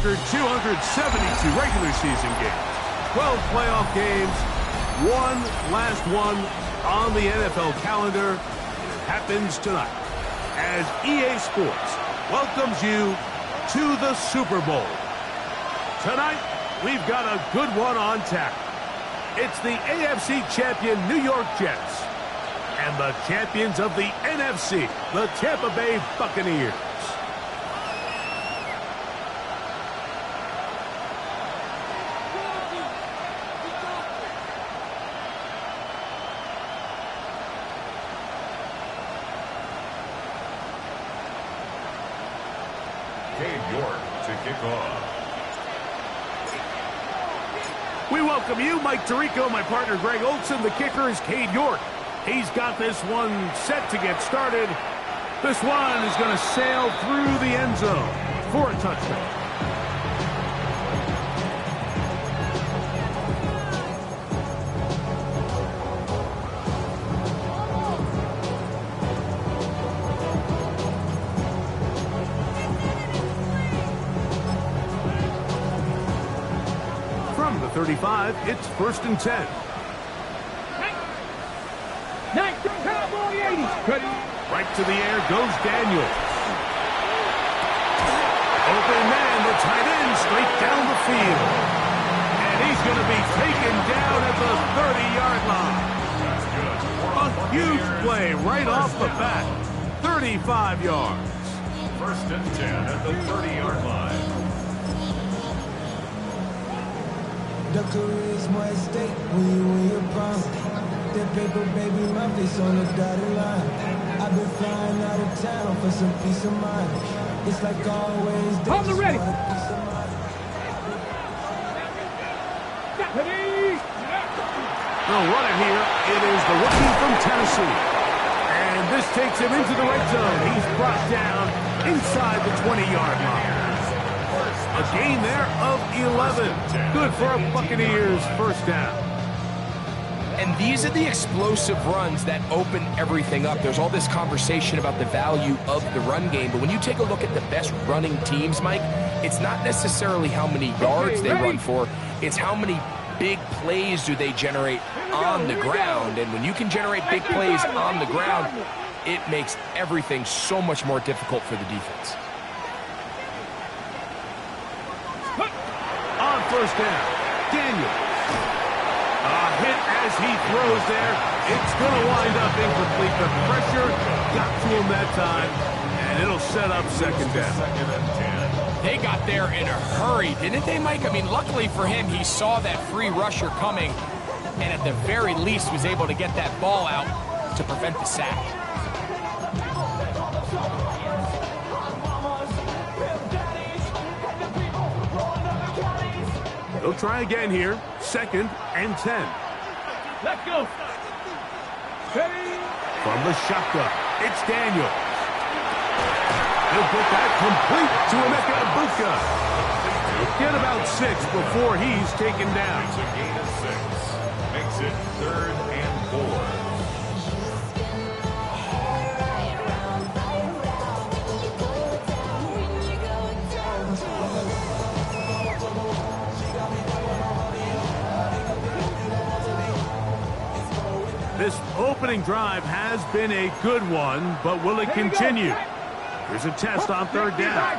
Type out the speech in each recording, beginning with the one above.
record 272 regular season games, 12 playoff games, one last one on the NFL calendar, and it happens tonight as EA Sports welcomes you to the Super Bowl. Tonight, we've got a good one on tap. It's the AFC champion New York Jets and the champions of the NFC, the Tampa Bay Buccaneers. To kick off. We welcome you, Mike Tirico, my partner Greg Olson. The kicker is Cade York. He's got this one set to get started. This one is going to sail through the end zone for a touchdown. From the 35, it's 1st and 10. Right to the air goes Daniels. Open man, the tight end, straight down the field. And he's going to be taken down at the 30-yard line. A huge play right off the bat. 35 yards. 1st and 10 at the 30-yard line. The career is more at stake when you win your prime. That paper, baby, my face on the dotted line. I've been flying out of town for some peace of mind. It's like always. Hold it ready. The runner here, it is the rookie from Tennessee. And this takes him into the red zone. He's brought down inside the 20-yard line. A gain there of 11. Good for a Buccaneers first down. And these are the explosive runs that open everything up. There's all this conversation about the value of the run game, but when you take a look at the best running teams, Mike, it's not necessarily how many yards they run for, it's how many big plays do they generate on the ground. And when you can generate big plays on the ground, it makes everything so much more difficult for the defense. On 1st down, Daniels. A hit as he throws there. It's going to wind up incomplete. The pressure got to him that time, and it'll set up 2nd down. 2nd and 10. They got there in a hurry, didn't they, Mike? I mean, luckily for him, he saw that free rusher coming, and at the very least was able to get that ball out to prevent the sack. They'll try again here. 2nd and 10. Let's go. From the shotgun, it's Daniels. He'll put that complete to Emeka Egbuka. He'll get about 6 before he's taken down. It's a gain of 6. Makes it 3rd and 4. This opening drive has been a good one, but will it continue? Here's a test on 3rd down.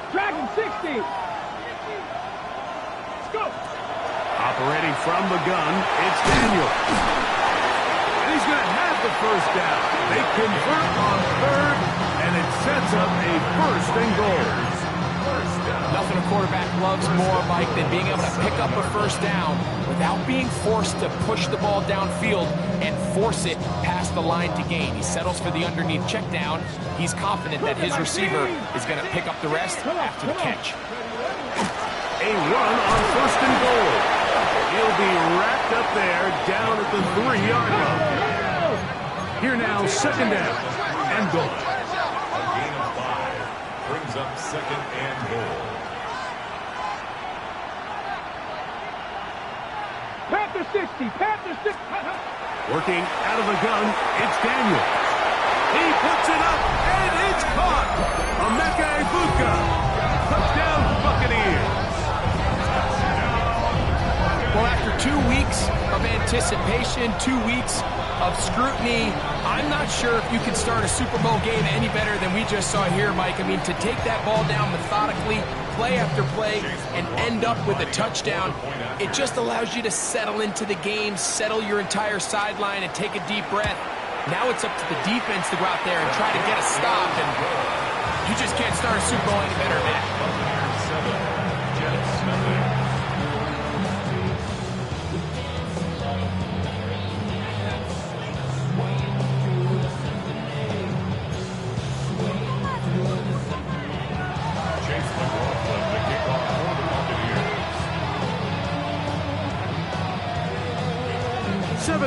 Dragon 60. Let's go. Operating from the gun, it's Daniels. And he's going to have the 1st down. They convert on 3rd, and it sets up a 1st and goal. Nothing a quarterback loves more, Mike, than being able to pick up a 1st down without being forced to push the ball downfield and force it past the line to gain. He settles for the underneath check down. He's confident that his receiver is going to pick up the rest after the catch. A run on 1st and goal. He'll be wrapped up there down at the 3-yard line. Here now, 2nd down and goal. A gain of 5 brings up 2nd and goal. Panther 60. Panther 60. Working out of the gun, it's Daniels. He puts it up, and it's caught. Emeka Egbuka anticipation, 2 weeks of scrutiny. I'm not sure if you can start a Super Bowl game any better than we just saw here, Mike. I mean, to take that ball down methodically, play after play, and end up with a touchdown, it just allows you to settle into the game, settle your entire sideline, and take a deep breath. Now it's up to the defense to go out there and try to get a stop, and you just can't start a Super Bowl any better than that.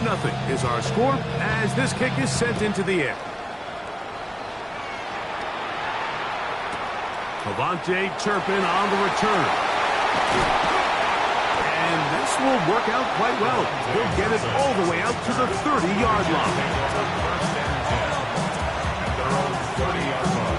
Nothing is our score as this kick is sent into the air. Cavante Turpin on the return. And this will work out quite well. He'll get it all the way out to the 30-yard line. Their own 30-yard line.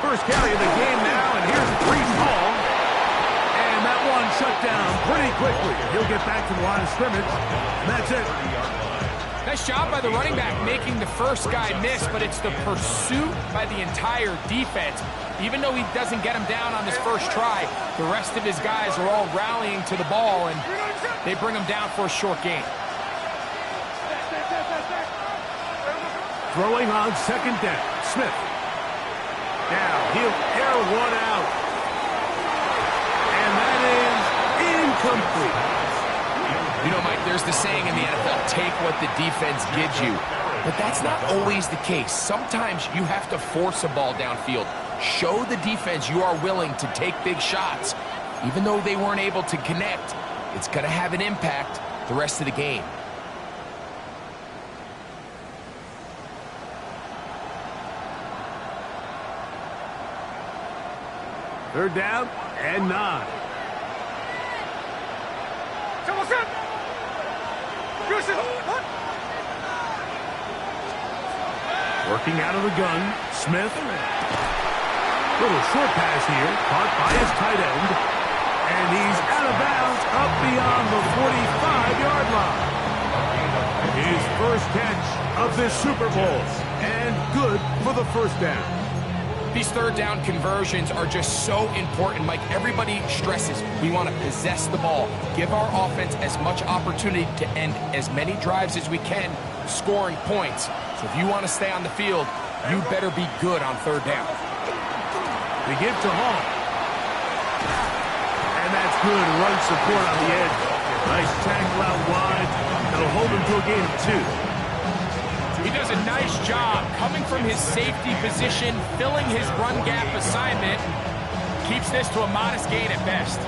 First carry of the game now, and here's Brees Hall. And that one shut down pretty quickly. He'll get back to the line of scrimmage, and that's it. Nice job by the running back making the first guy miss, but it's the pursuit by the entire defense. Even though he doesn't get him down on his first try, the rest of his guys are all rallying to the ball, and they bring him down for a short gain. Throwing on second down, Smith. Now he'll air one out. And that is incomplete. You know, Mike, there's the saying in the NFL, take what the defense gives you. But that's not always the case. Sometimes you have to force a ball downfield. Show the defense you are willing to take big shots. Even though they weren't able to connect, it's going to have an impact the rest of the game. Third down and 9. Working out of the gun, Smith. Little short pass here, caught by his tight end. And he's out of bounds up beyond the 45-yard line. His first catch of this Super Bowl. And good for the first down. These third down conversions are just so important, Mike. Everybody stresses we want to possess the ball, give our offense as much opportunity to end as many drives as we can, scoring points. So if you want to stay on the field, you better be good on third down. They give to Hall. And that's good run support on the edge. Nice tackle out wide. That'll hold him to a gain of 2. He does a nice job coming from his safety position, filling his run gap assignment. Keeps this to a modest gain at best.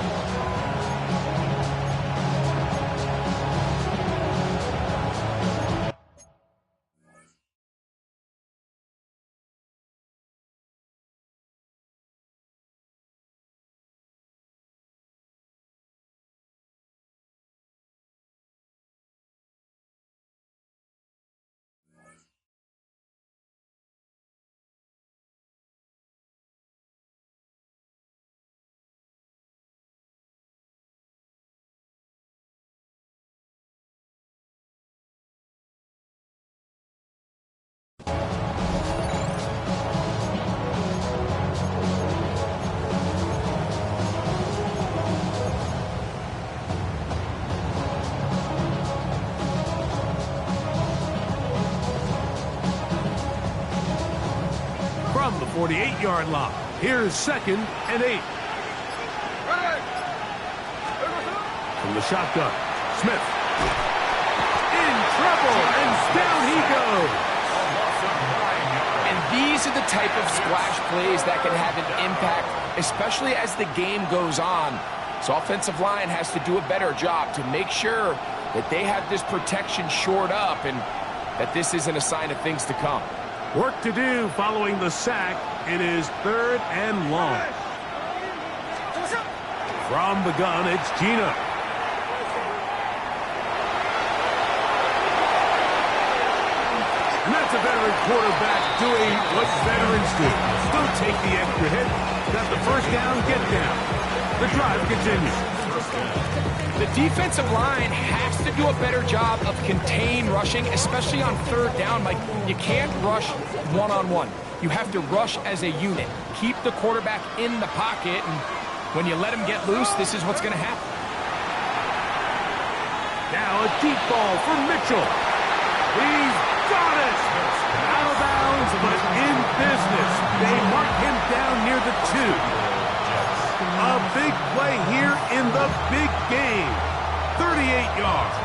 From the 48-yard line, here's 2nd and 8. From the shotgun, Smith. In trouble, and down he goes. And these are the type of splash plays that can have an impact, especially as the game goes on. So offensive line has to do a better job to make sure that they have this protection shored up and that this isn't a sign of things to come. Work to do following the sack. It is 3rd and long. From the gun, it's Gino. And that's a veteran quarterback doing what veterans do. Don't take the extra hit. Got the first down, get down. The drive continues. The defensive line has to do a better job of contain rushing, especially on third down. Like, you can't rush one-on-one. You have to rush as a unit. Keep the quarterback in the pocket, and when you let him get loose, this is what's going to happen. Now a deep ball for Mitchell. He's got it! Out of bounds, but in business. They mark him down near the 2. A big play here in the big game. 38 yards.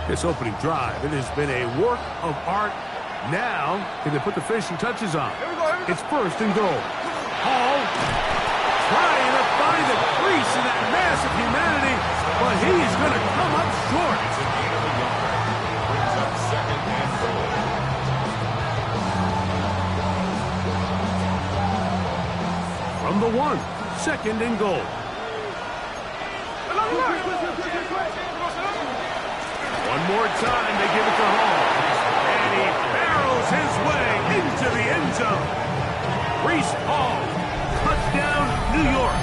This opening drive, it has been a work of art. Now, can they put the finishing touches on? It's first and goal. Hall trying to find the crease in that mass of humanity, but he's going to come up short. It's a gain of a yard. Brings up second and goal. From the 1, second and goal. One more time, they give it to Hall. And he barrels his way into the end zone. Reese Hall, touchdown, New York.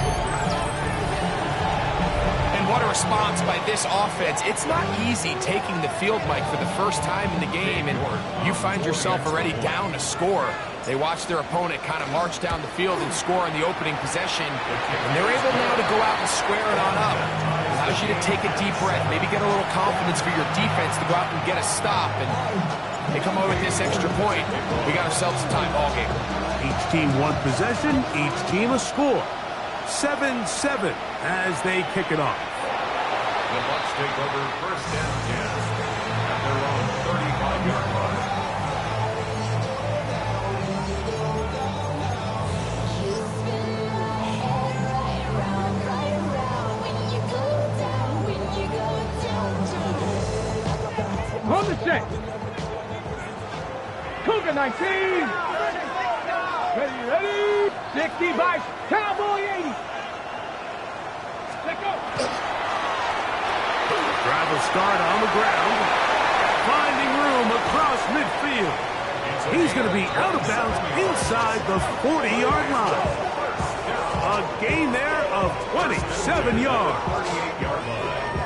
And what a response by this offense. It's not easy taking the field, Mike, for the first time in the game, and you find yourself already down to score. They watch their opponent kind of march down the field and score in the opening possession, and they're able now to go out and square it on up. Allows you to take a deep breath, maybe get a little confidence for your defense to go out and get a stop, and they come over with this extra point. We got ourselves a tie ball game. Each team one possession, each team a score. 7-7 as they kick it off. The Bucs take over first and 10 at their own 35-yard line. On the set. Cougar 19. Ready. 60 by Cowboy 80. Let go. Drive will start on the ground. Finding room across midfield. He's going to be out of bounds inside the 40-yard line. A gain there of 27 yards.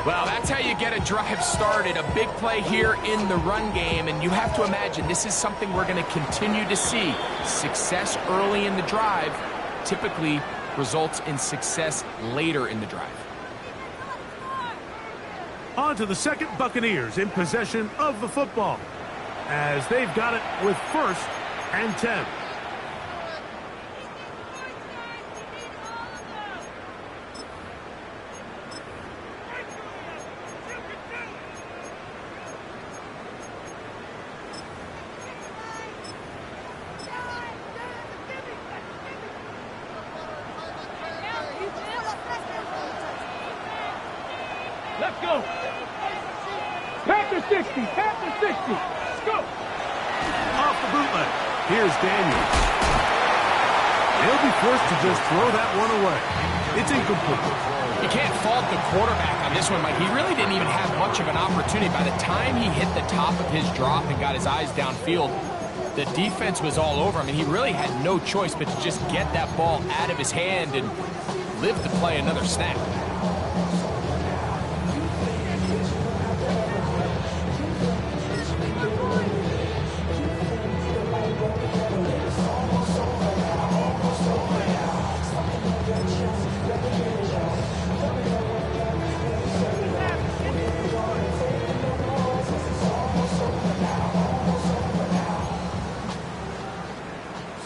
Well, that's how you get a drive started. A big play here in the run game, and you have to imagine this is something we're going to continue to see. Success early in the drive typically results in success later in the drive. On to the second, Buccaneers in possession of the football as they've got it with first and 10. Let's go. Panther 60. Panther 60. Let's go. Off the bootleg. Here's Daniels. He'll be forced to just throw that one away. It's incomplete. You can't fault the quarterback on this one, Mike. He really didn't even have much of an opportunity. By the time he hit the top of his drop and got his eyes downfield, the defense was all over him, and he really had no choice but to just get that ball out of his hand and live to play another snap.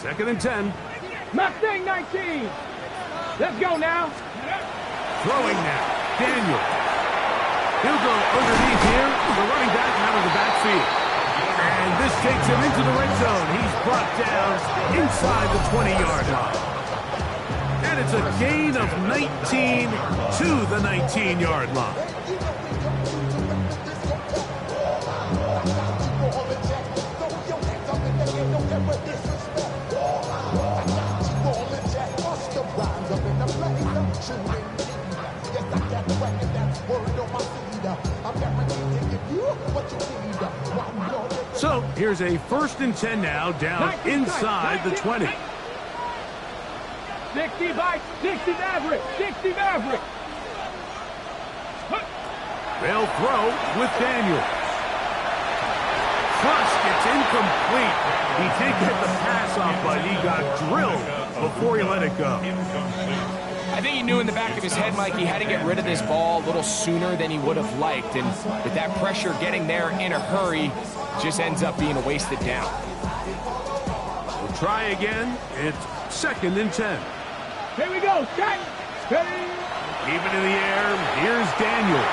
Second and 10. Mustang 19. Let's go now. Throwing now. Daniel. He'll go underneath here. The running back out of the backfield. And this takes him into the red zone. He's brought down inside the 20-yard line. And it's a gain of 19 to the 19-yard line. So here's a 1st and 10 now, down inside the 20. 60 by 60 Maverick. 60 Maverick. They'll throw with Daniels. Trust, it's incomplete. He did get the pass off, but he got drilled before he let it go. I think he knew in the back of his head, Mike, he had to get rid of this ball a little sooner than he would have liked. And with that pressure getting there in a hurry, just ends up being a wasted down. We'll try again. It's 2nd and 10. Here we go. Set. Ready. Keep it in the air. Here's Daniels.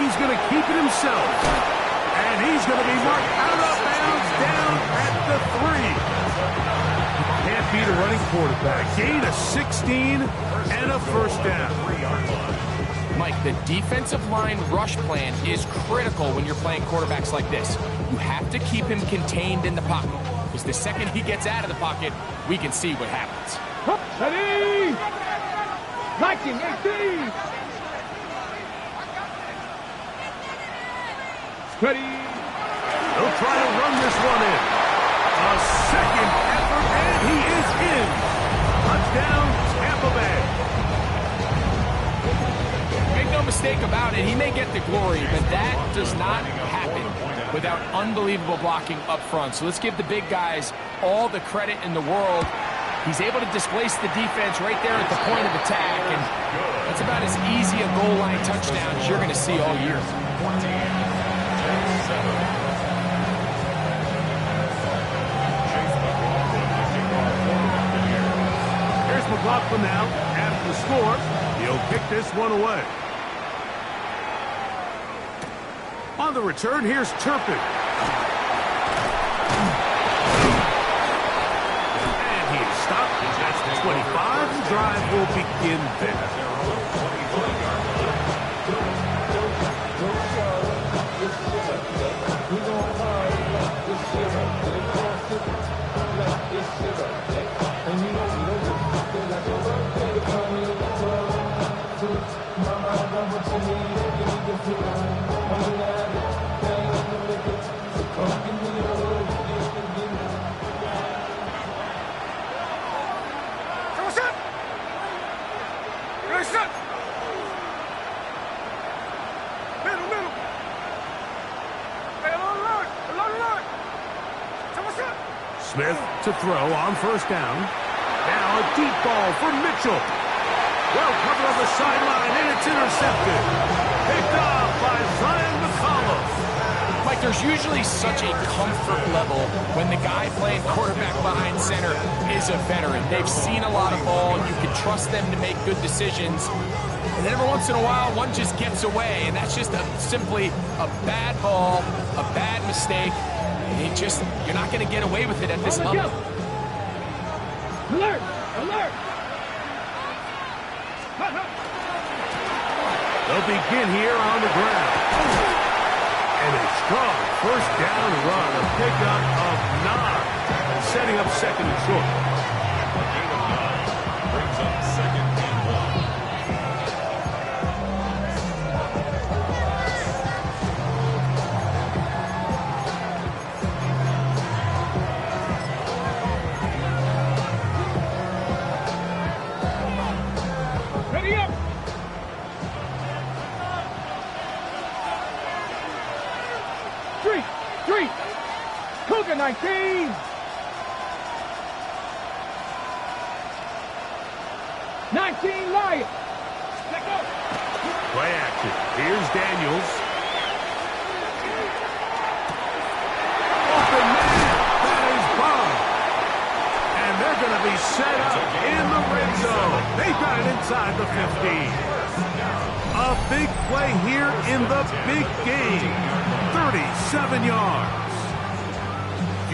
He's going to keep it himself. And he's going to be marked out of bounds down at the 3. Can't beat a running quarterback. Gain of 16 and a 1st down. Mike, the defensive line rush plan is critical when you're playing quarterbacks like this. You have to keep him contained in the pocket, because the second he gets out of the pocket, we can see what happens. Ready. 19, 18. Ready. They'll try to run this one in. A 2nd effort, and he is in. Touchdown, Tampa Bay. Make no mistake about it, he may get the glory, but that does not happen without unbelievable blocking up front. So let's give the big guys all the credit in the world. He's able to displace the defense right there at the point of attack, and that's about as easy a goal line touchdown as you're going to see all year. Here's McLaughlin now after the score. He'll kick this one away. On the return, here's Turpin. And he is stopped. That's the 25. The drive will begin there. Smith to throw on 1st down. Now a deep ball for Mitchell. Well covered on the sideline, and it's intercepted. Picked off by Zion McCollum. Mike, there's usually such a comfort level when the guy playing quarterback behind center is a veteran. They've seen a lot of ball. You can trust them to make good decisions. And then every once in a while, one just gets away, and that's just simply a bad ball, a bad mistake. You're not going to get away with it at this level. Alert! Alert! They'll begin here on the ground. And a strong 1st down run, a pickup of 9, setting up 2nd and short. Brings up 2nd and 1. Ready up! Three. Cougar 19. 19 Lions. Let go. Play action. Here's Daniels. Open man. That is bomb. And they're going to be set up in the red zone. They've got it inside the 15. A big play here in the big game. 37 yards.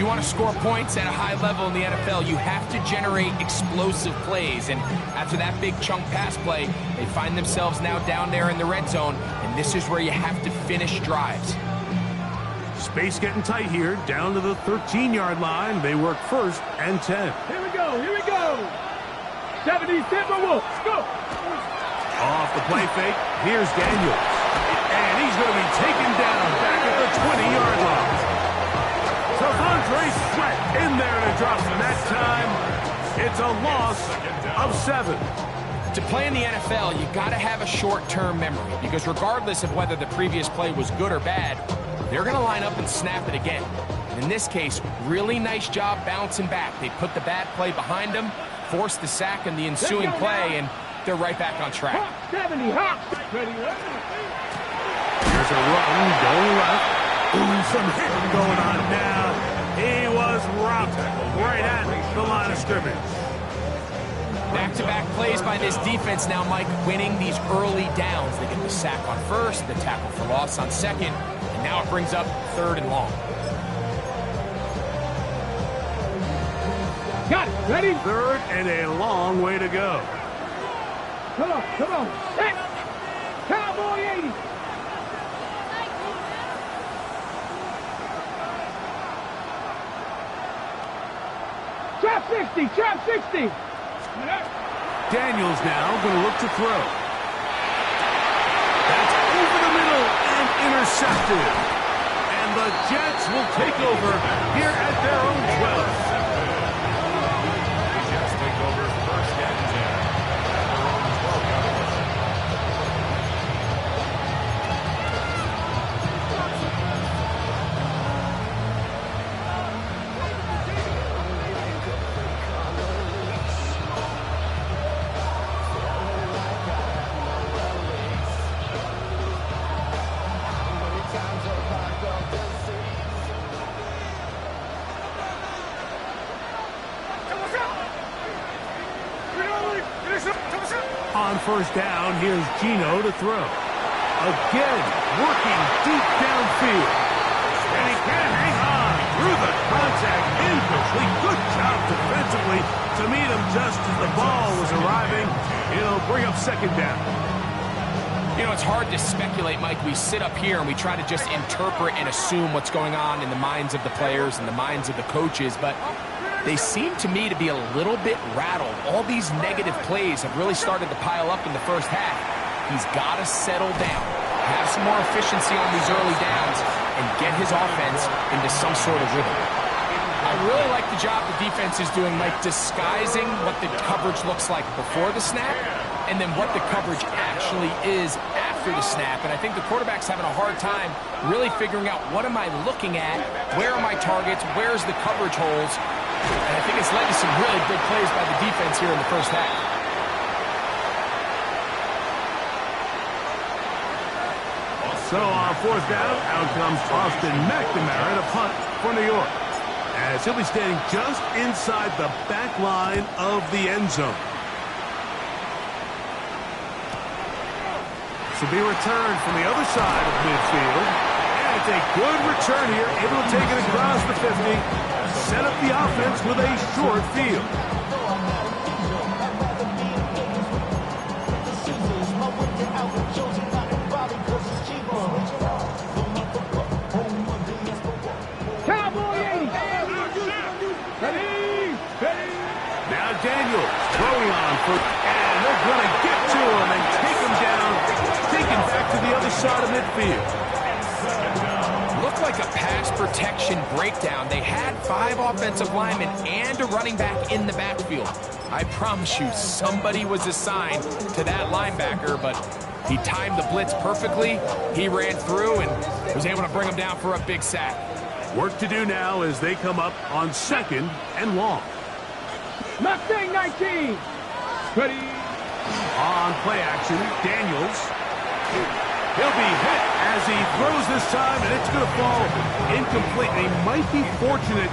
you want to score points at a high level in the NFL, you have to generate explosive plays. And after that big chunk pass play, they find themselves now down there in the red zone, and this is where you have to finish drives. Space getting tight here, down to the 13-yard line. They work 1st and 10. Here we go, here we go. 70 Timberwolves, go. Off the play fake, here's Daniels. And he's going to be taken down back at the 20-yard line. Devondre Sweat in there to drop him. That time, it's a loss of 7. To play in the NFL, you got to have a short-term memory, because regardless of whether the previous play was good or bad, they're going to line up and snap it again. In this case, really nice job bouncing back. They put the bad play behind them, forced the sack in the ensuing play, and they're right back on track. Hop, 70, hop. Ready, Here's a run, going left. Ooh, some hitting going on now. He was rocked right at the line of scrimmage. Back-to-back plays by this defense now, Mike, winning these early downs. They get the sack on 1st, the tackle for loss on 2nd, and now it brings up 3rd and long. Got it, ready? 3rd and a long way to go. Come on, come on. Hey. Cowboy 80. Trap 60, trap 60. Daniels now going to look to throw. That's over the middle and intercepted. And the Jets will take over here at their own 12. The Jets take over 1st and 10 at their own 12-yard line. On 1st down, here's Gino to throw. Again, working deep downfield. And he can hang on through the contact. Incomplete. Good job defensively to meet him just as the ball was arriving. It'll bring up 2nd down. You know, it's hard to speculate, Mike. We sit up here and we try to just interpret and assume what's going on in the minds of the players and the minds of the coaches, but they seem to me to be a little bit rattled. All these negative plays have really started to pile up in the 1st half. He's got to settle down, have some more efficiency on these early downs, and get his offense into some sort of rhythm. I really like the job the defense is doing, Mike, disguising what the coverage looks like before the snap and then what the coverage actually is after the snap. And I think the quarterback's having a hard time really figuring out, what am I looking at? Where are my targets? Where's the coverage holes? And I think it's led to some really big plays by the defense here in the 1st half. So on 4th down, out comes Austin McNamara to punt for New York, as he'll be standing just inside the back line of the end zone. To be returned from the other side of midfield. And it's a good return here, able to take it across the 50. Set up the offense with a short field. Cowboy 80. Ready, ready. Now Daniels throwing on for, and they're going to get to him and take him down, taken back to the other side of midfield. Looked like a pass protection breakdown. They had 5 offensive linemen and a running back in the backfield. I promise you, somebody was assigned to that linebacker, but he timed the blitz perfectly. He ran through and was able to bring him down for a big sack. Work to do now as they come up on 2nd and long. Mustang 19. Ready. On play action, Daniels. He'll be hit as he throws this time, and it's going to fall incomplete. He might be fortunate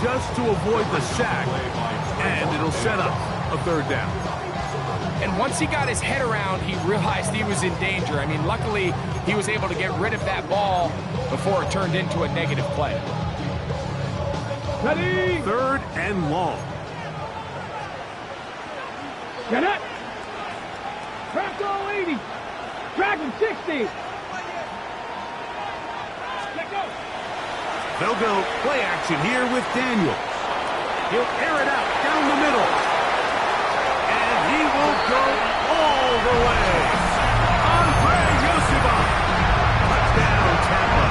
just to avoid the sack, and it'll set up a 3rd down. And once he got his head around, he realized he was in danger. I mean, luckily, he was able to get rid of that ball before it turned into a negative play. Ready. 3rd and long. Get it. Crack all 80. Dragon 60. Let go. They'll go play action here with Daniels. He'll air it out down the middle. And he will go all the way. Touchdown, Tampa.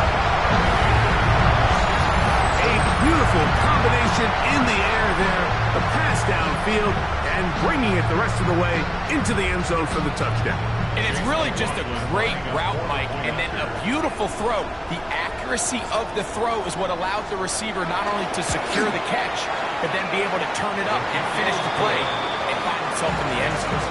A beautiful combination in the air there. The pass downfield and bringing it the rest of the way into the end zone for the touchdown. And it's really just a great route, Mike, and then a beautiful throw. The accuracy of the throw is what allowed the receiver not only to secure the catch, but then be able to turn it up and finish the play and find himself in the end zone.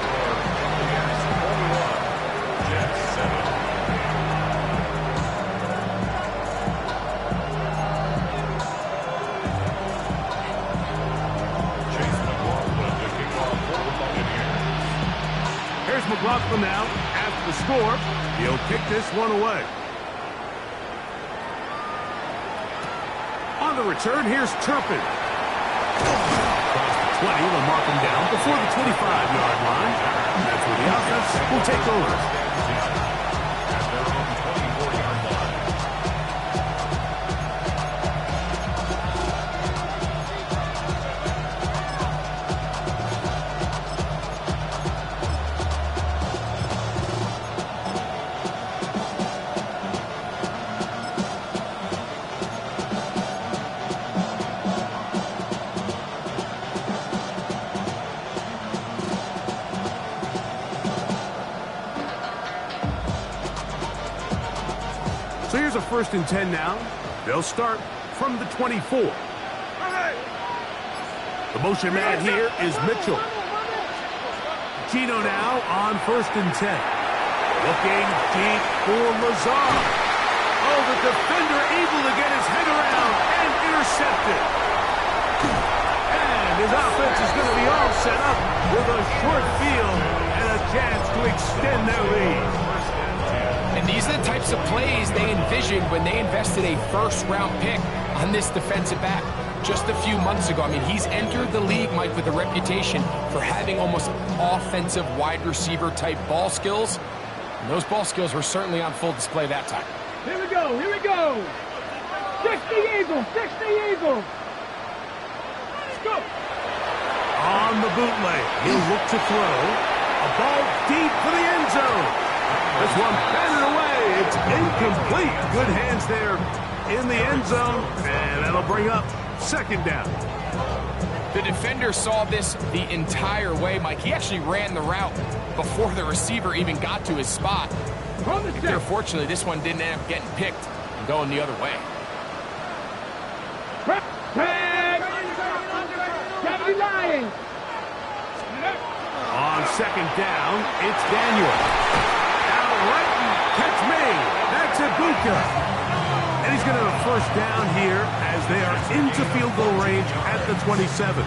McLaughlin now after the score. He'll kick this one away. On the return, here's Turpin. Across the 20, they'll mark him down before the 25-yard line. That's where the offense will take over. At their own 24-yard line. So here's a 1st and 10 now. They'll start from the 24. The motion man here is Mitchell. Gino now on 1st and 10. Looking deep for Lazar. Oh, the defender able to get his head around and intercepted. And his offense is going to be all set up with a short field and a chance to extend their lead. And these are the types of plays they envisioned when they invested a 1st-round pick on this defensive back just a few months ago. I mean, he's entered the league, Mike, with a reputation for having almost offensive wide receiver type ball skills. And those ball skills were certainly on full display that time. Here we go. Here we go. 60 Eagles. 60 Eagles. Let's go. On the bootleg, he'll look to throw. A ball deep for the end zone. This one batted away. It's incomplete. Good hands there in the end zone. And that'll bring up 2nd down. The defender saw this the entire way, Mike. He actually ran the route before the receiver even got to his spot. Unfortunately, this one didn't end up getting picked and going the other way. On 2nd down, it's Daniel. Catch me. That's Ibuka. And he's going to have a 1st down here as they are into field goal range at the 27.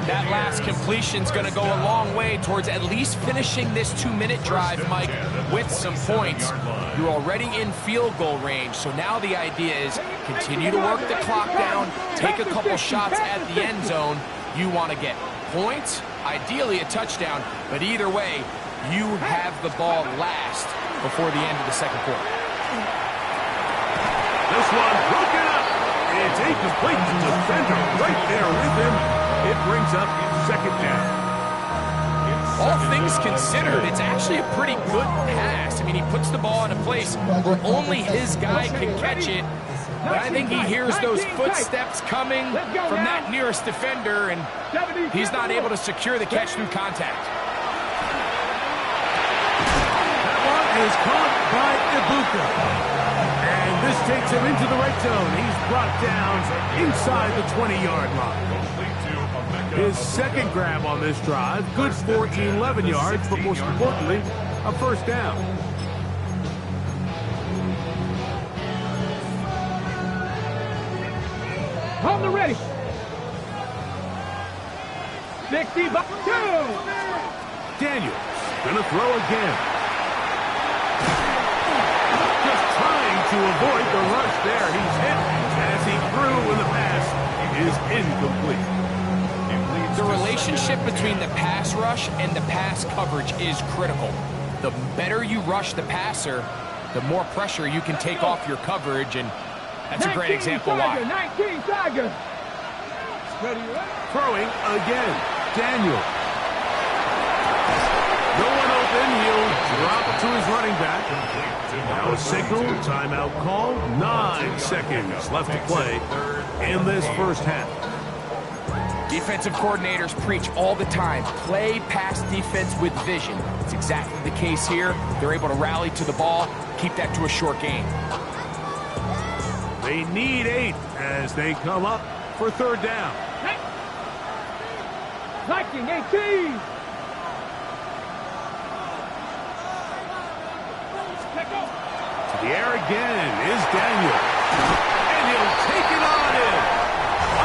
That last completion's going to go a long way towards at least finishing this 2-minute drive, Mike, with some points. You're already in field goal range, so now the idea is continue to work the clock down, take a couple shots at the end zone. You want to get points, ideally a touchdown, but either way, you have the ball last before the end of the 2nd quarter. This one broken up. It's incomplete. The defender right there with him. It brings up 2nd down. All things considered, it's actually a pretty good pass. I mean, he puts the ball in a place where only his guy can catch it. But I think he hears those footsteps coming from that nearest defender, and he's not able to secure the catch through contact. Is caught by Ibuka. And this takes him into the red zone. He's brought down inside the 20-yard line. His 2nd grab on this drive, good for 11 yards, but most importantly, a 1st down. On the ready. 60 by 2. Daniels gonna throw again. To avoid the rush there. He's hit as he threw in the pass is incomplete. The relationship between the pass rush and the pass coverage is critical. The better you rush the passer, the more pressure you can take off your coverage, and that's a great example why. 19 Tiger. Throwing again. Daniel. No one open. He'll drop it to his running back. Now a signal. Timeout call. 9 seconds left to play in this first half. Defensive coordinators preach all the time, play pass defense with vision. It's exactly the case here. They're able to rally to the ball, keep that to a short game. They need 8 as they come up for third down. 19-18. To the air again is Daniel. And he'll take it on in.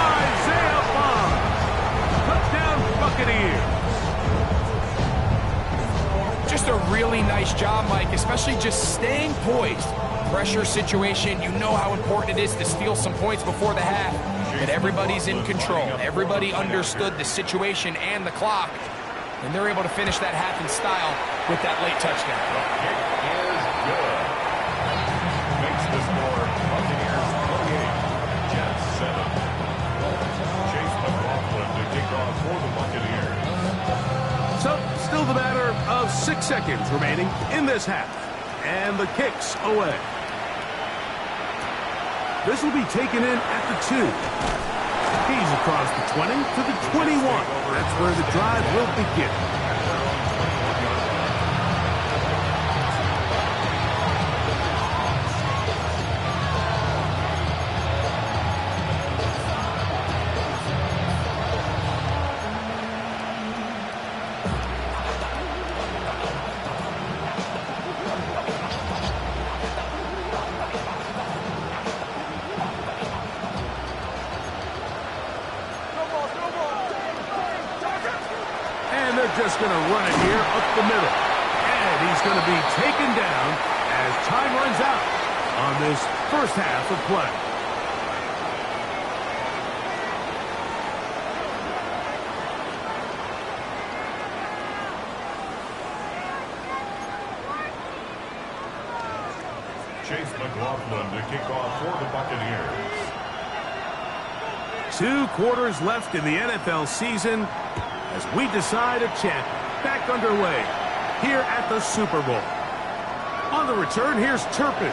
Isaiah Bond. Touchdown Buccaneers. Just a really nice job, Mike, especially just staying poised. Pressure situation, you know how important it is to steal some points before the half. But everybody's in control. Everybody understood the situation and the clock. And they're able to finish that half in style with that late touchdown. The kick is good. Makes the score Buccaneers 28, Jets 7. Chase McLaughlin to kick off for the Buccaneers. So, still the matter of 6 seconds remaining in this half. And the kick's away. This will be taken in at the 2. He's across the 20 to the 21. That's where the drive will begin. Just going to run it here up the middle. And he's going to be taken down as time runs out on this first half of play. Chase McLaughlin to kick off for the Buccaneers. 2 quarters left in the NFL season as we decide a champion. Back underway here at the Super Bowl. On the return, here's Turpin.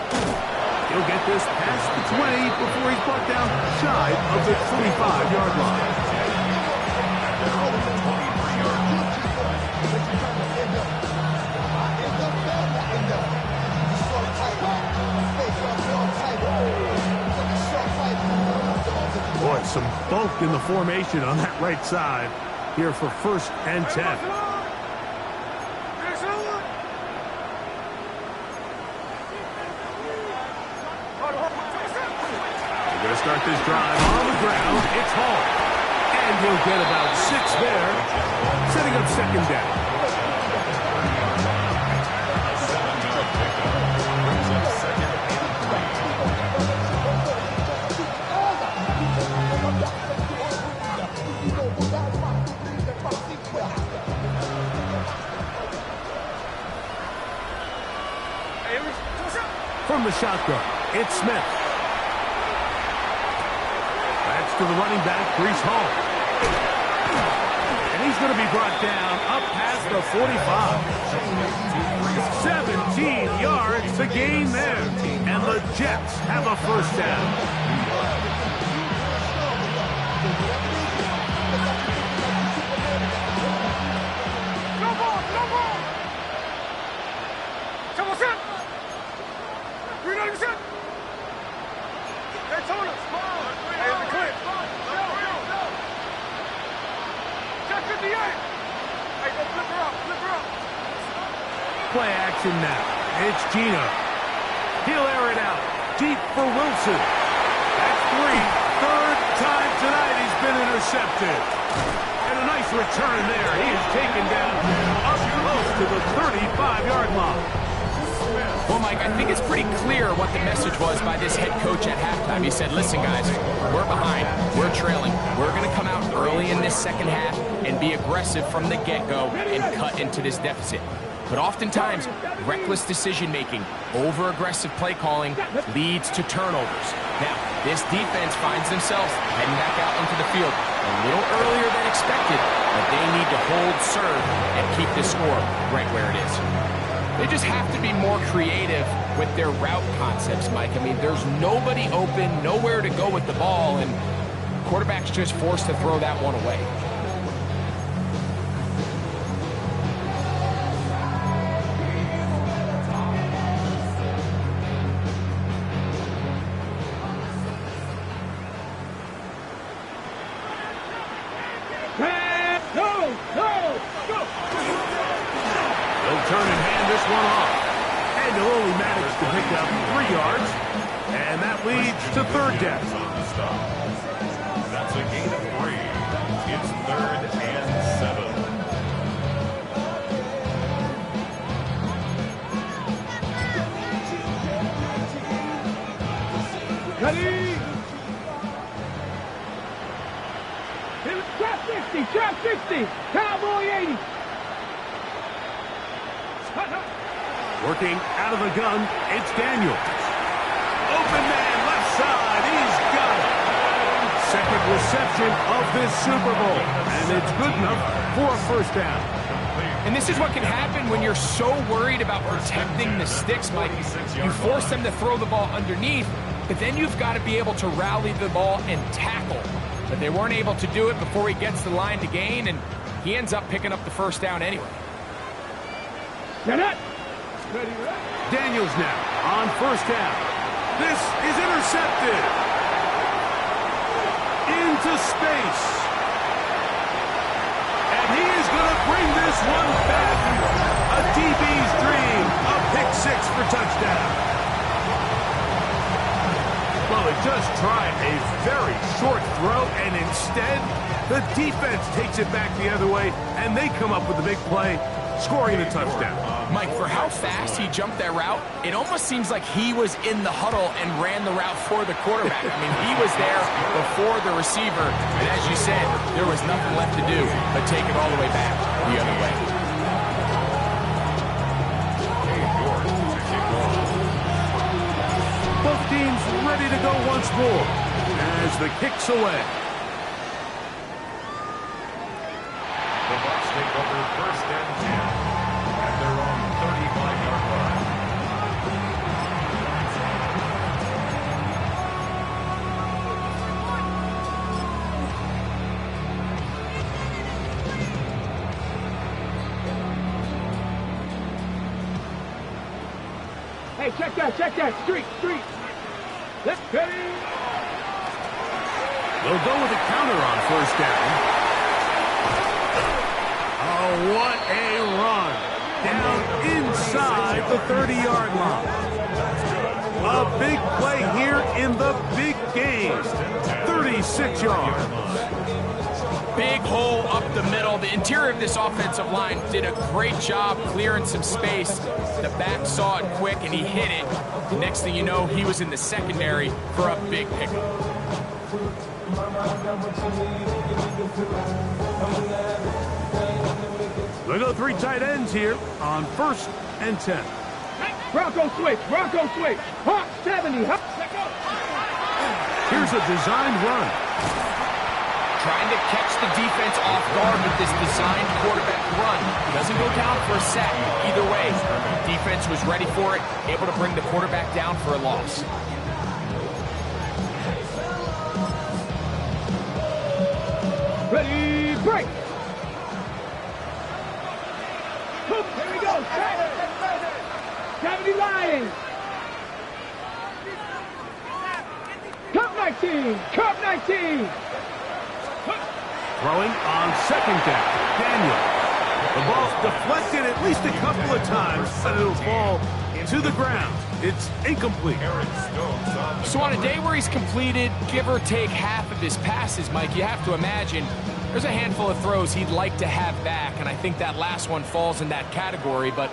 He'll get this past the 20 before he's brought down shy of the 25-yard line. Boy, some bulk in the formation on that right side. Here for 1st and 10. They're going to start this drive on the ground. It's Hall. And he'll get about 6 there, setting up second down. From the shotgun, it's Smith. That's to the running back, Breece Hall. And he's going to be brought down up past the 45. 17 yards to gain there. And the Jets have a first down. Play action now. It's Gino. He'll air it out. Deep for Wilson. That's 3. Third time tonight he's been intercepted. And a nice return there. He is taken down up close to the 35-yard line. Well, Mike, I think it's pretty clear what the message was by this head coach at halftime. halftime. He said, listen, guys, we're behind. We're trailing. We're going to come out early in this second half and be aggressive from the get-go and cut into this deficit. But oftentimes, reckless decision-making, over-aggressive play calling leads to turnovers. Now, this defense finds themselves heading back out into the field a little earlier than expected, but they need to hold serve and keep this score right where it is. They just have to be more creative with their route concepts, Mike. I mean, there's nobody open, nowhere to go with the ball, and quarterback's just forced to throw that one away. They'll turn and hand this one off. And they'll only manage to pick up 3 yards. And that leads to third down. That's a gain of 3. It's 3rd and 7. Ready? Trap 60, trap 60, Cowboy 80. Working out of the gun, it's Daniels. Open man, left side, he's got it. Second reception of this Super Bowl, and it's good enough for a first down. And this is what can happen when you're so worried about protecting the sticks, Mike. You force them to throw the ball underneath, but then you've got to be able to rally the ball and tackle. But they weren't able to do it before he gets the line to gain, and he ends up picking up the first down anyway. Daniels now on first down. This is intercepted. Into space. And he is going to bring this one back. A DB's dream. A pick 6 for touchdown. Well, they just tried a very short throw, and instead, the defense takes it back the other way, and they come up with a big play, scoring a touchdown. Mike, for how fast he jumped that route, it almost seems like he was in the huddle and ran the route for the quarterback. I mean, he was there before the receiver, and as you said, there was nothing left to do but take it all the way back the other way. Both teams ready to go once more as the kick's away. The Bucs take over 1st and 10 at their own 35-yard line. Hey, check that, street. Let's ready. They'll go with a counter on first down. Oh, what a run. Down inside the 30-yard line. A big play here in the big game. 36 yards. Big hole up the middle. The interior of this offensive line did a great job clearing some space. The back saw it quick, and he hit it. The next thing you know, he was in the secondary for a big pickup. They go 3 tight ends here on 1st and 10. Bronco switch. Hawk 70. Here's a designed run. Trying to catch the defense off guard with this designed quarterback run. Doesn't go down for a sack. Either way, defense was ready for it, able to bring the quarterback down for a loss. Ready, break. Here we go. 70 Lions. Cup 19. Throwing on 2nd down. Daniel. The ball's deflected at least a couple of times, but it'll fall to the ground. It's incomplete. So on a day where he's completed, give or take half of his passes, Mike, you have to imagine there's a handful of throws he'd like to have back, and I think that last one falls in that category. But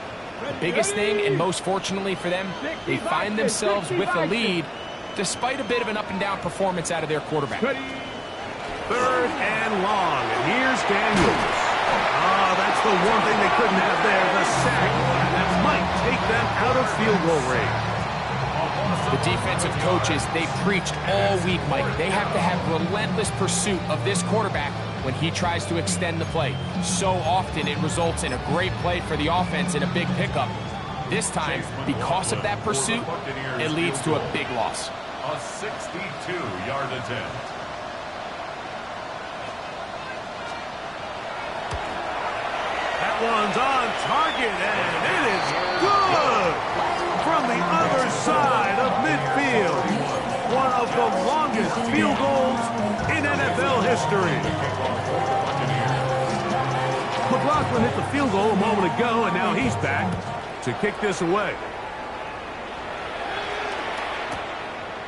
the biggest thing, and most fortunately for them, they find themselves with a lead, despite a bit of an up-and-down performance out of their quarterback. 3rd and long, and here's Daniels. That's the one thing they couldn't have there, the sack. That might take them out of field goal range. The defensive coaches, they preached all week, Mike. They have to have relentless pursuit of this quarterback when he tries to extend the play. So often it results in a great play for the offense and a big pickup. This time, because of that pursuit, it leads to a big loss. A 62-yard attempt. That one's on target, and it is good from the other side of midfield. One of the longest field goals in NFL history. McLaughlin hit the field goal a moment ago, and now he's back to kick this away.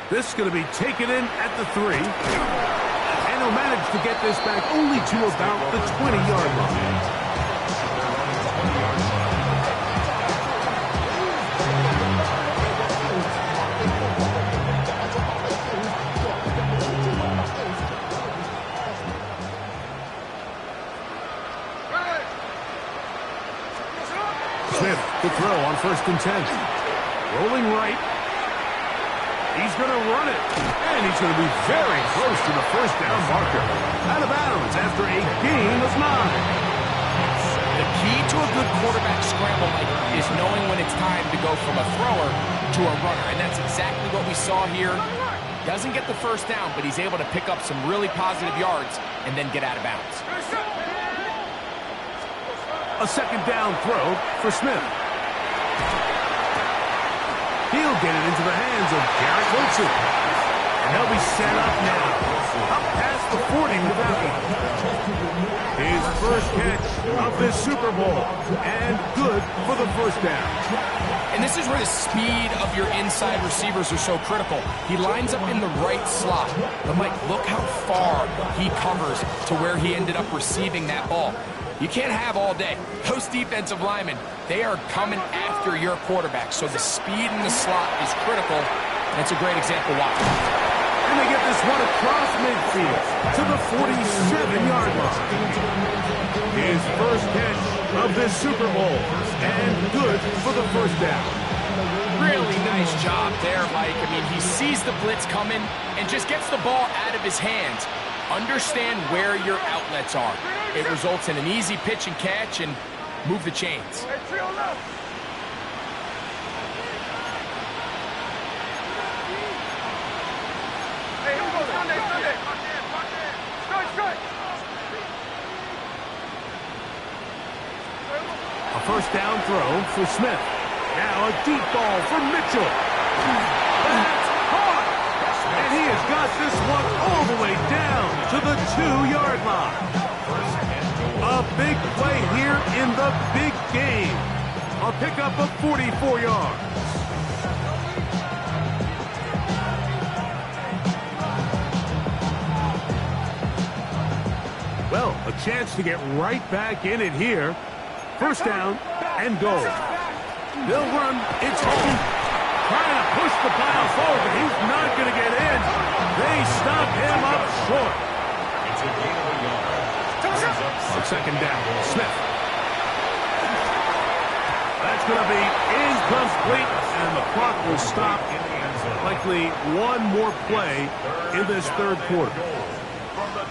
This is going to be taken in at the 3. And he'll manage to get this back only to about the 20-yard line. Smith, the throw on 1st and 10. Rolling right. He's going to run it. And he's going to be very close to the 1st down marker. Out of bounds after a gain of 9. The key to a good quarterback scramble, Mike, is knowing when it's time to go from a thrower to a runner. And that's exactly what we saw here. Doesn't get the 1st down, but he's able to pick up some really positive yards and then get out of bounds. A 2nd down throw for Smith. He'll get it into the hands of Garrett Wilson. And they'll be set up now. Up past the 40 with that one. His first catch of this Super Bowl. And good for the 1st down. And this is where the speed of your inside receivers are so critical. He lines up in the right slot. But, Mike, look how far he covers to where he ended up receiving that ball. You can't have all day. Those defensive linemen, they are coming after your quarterback. So the speed in the slot is critical. That's a great example. Watch. And they get this one across midfield to the 47-yard line. His first catch of this Super Bowl. And good for the 1st down. Really nice job there, Mike. I mean, he sees the blitz coming and just gets the ball out of his hands. Understand where your outlets are. It results in an easy pitch and catch and move the chains. A 1st down throw for Smith. Now a deep ball for Mitchell. That's caught! And he has got this one all the way down to the 2-yard line. A big play here in the big game. A pickup of 44 yards. Well, a chance to get right back in it here. 1st down and goal. They'll run. It's home. Trying to push the pile forward, but he's not going to get in. They stop him up short. It's a gain of a yard. On 2nd down, Smith. That's going to be incomplete, and the clock will stop. Likely one more play in this 3rd quarter.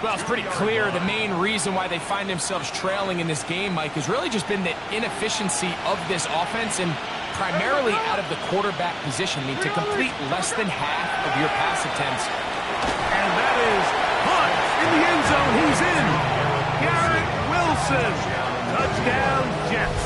Well, it's pretty clear the main reason why they find themselves trailing in this game, Mike, has really just been the inefficiency of this offense and primarily out of the quarterback position. I mean, to complete less than half of your pass attempts. And that is caught in the end zone. He's in. Garrett Wilson. Touchdown, Jets.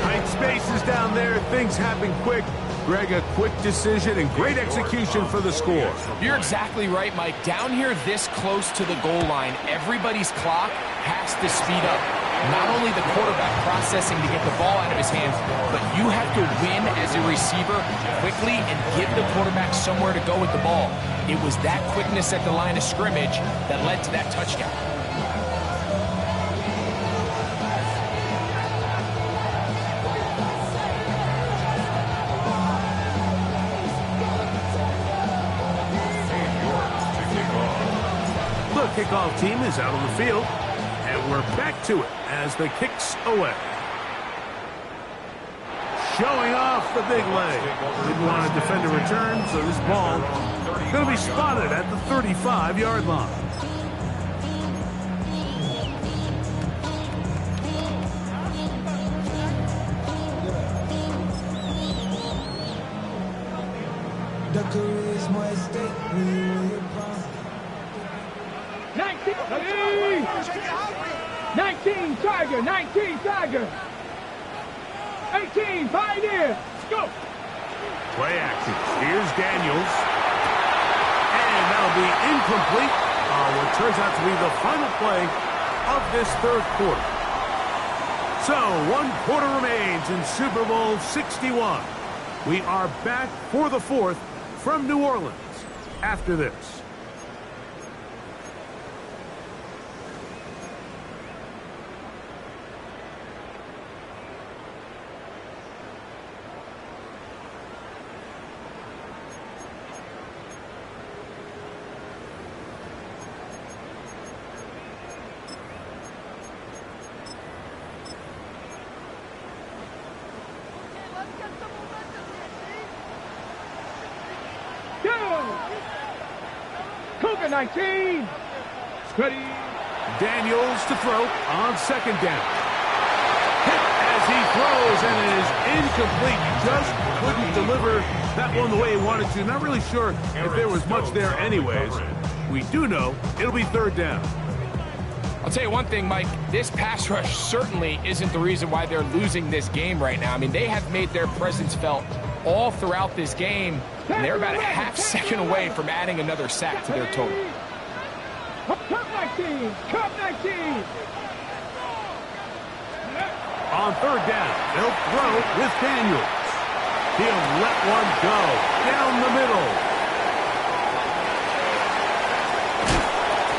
Tight spaces down there. Things happen quick. Greg, a quick decision and great execution for the score. You're exactly right, Mike. Down here this close to the goal line, everybody's clock has to speed up. Not only the quarterback processing to get the ball out of his hands, but you have to win as a receiver quickly and give the quarterback somewhere to go with the ball. It was that quickness at the line of scrimmage that led to that touchdown. kickoff team is out on the field, and we're back to it as the kick's away. Showing off the big leg. Didn't want to defend a return, so this ball is going to be spotted at the 35-yard line. The career is more at stake when you're proud. 19 Tiger, 19 Tiger. 18 Pioneer. Let's go. Play action. Here's Daniels. And that'll be incomplete on what turns out to be the final play of this third quarter. So, 1 quarter remains in Super Bowl 61. We are back for the fourth from New Orleans after this. Cougar 19. Ready. Daniels to throw on second down. Hit as he throws, and it is incomplete. Just couldn't deliver that one the way he wanted to. Not really sure if there was much there anyways. We do know it'll be third down. I'll tell you one thing, Mike. This pass rush certainly isn't the reason why they're losing this game right now. I mean, they have made their presence felt all throughout this game, and they're about a half second away from adding another sack to their total. Cup 19. Cup 19. On third down, they'll throw with Daniels. He'll let one go down the middle.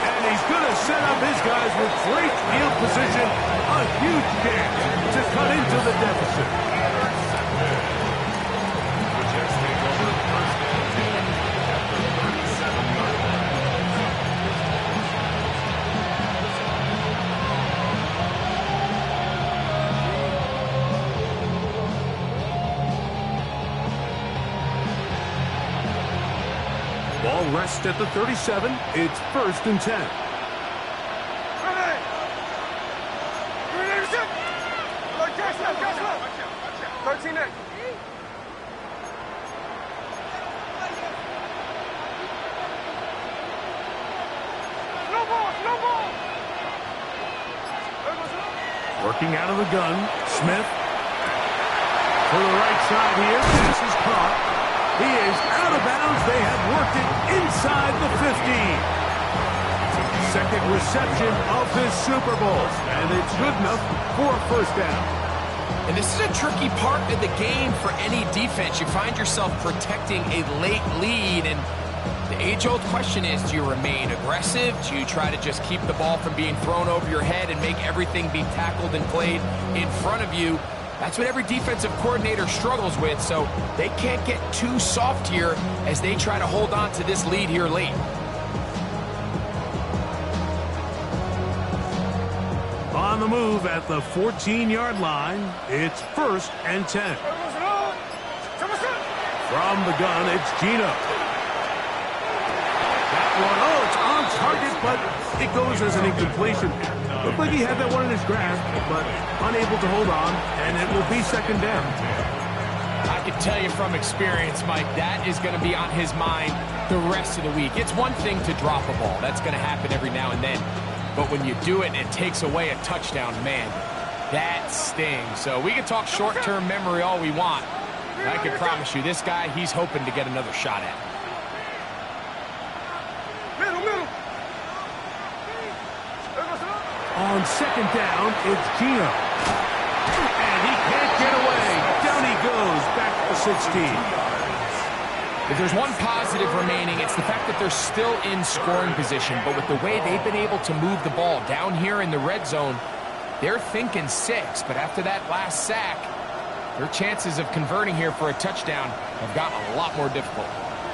And he's going to set up his guys with great field position. A huge chance to cut into the deficit. Ball rests at the 37. It's 1st and 10. Working out of the gun, Smith. To the right side here. This is caught. He is out of bounds. They have worked it inside the 15. Second reception of this Super Bowl, and it's good enough for a first down. And this is a tricky part of the game for any defense. You find yourself protecting a late lead, and the age-old question is, do you remain aggressive? Do you try to just keep the ball from being thrown over your head and make everything be tackled and played in front of you? That's what every defensive coordinator struggles with, so they can't get too soft here as they try to hold on to this lead here late. On the move at the 14-yard line, it's 1st and 10. From the gun, it's Gino. That one, oh, it's on target, but it goes as an incompletion. Looked like he had that one in his grasp, but unable to hold on, and it will be second down. I can tell you from experience, Mike, that is going to be on his mind the rest of the week. It's one thing to drop a ball. That's going to happen every now and then. But when you do it and it takes away a touchdown, man, that stings. So we can talk short-term memory all we want. I can promise you, this guy, he's hoping to get another shot at it. On second down, it's Gino. And he can't get away. Down he goes, back to the 16. If there's one positive remaining, it's the fact that they're still in scoring position. But with the way they've been able to move the ball down here in the red zone, they're thinking 6. But after that last sack, their chances of converting here for a touchdown have gotten a lot more difficult.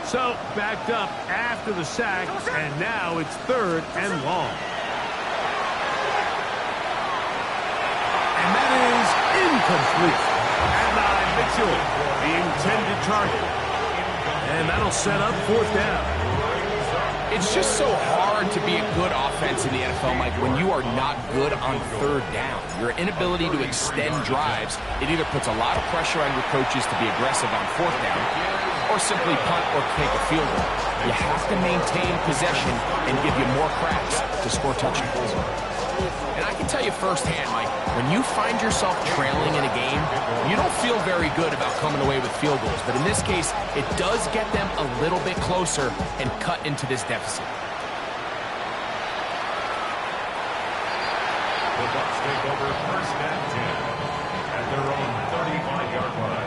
So, backed up after the sack, and now it's 3rd and long. And that is incomplete. And Mitchell, the intended target. And that'll set up 4th down. It's just so hard to be a good offense in the NFL, Mike, when you are not good on 3rd down. Your inability to extend drives, it either puts a lot of pressure on your coaches to be aggressive on 4th down, or simply punt or take a field goal. You have to maintain possession and give you more cracks to score touchdowns. And I can tell you firsthand, Mike, when you find yourself trailing in a game, you don't feel very good about coming away with field goals. But in this case, it does get them a little bit closer and cut into this deficit. The Bucs take over 1st and 10 at their own 35-yard line.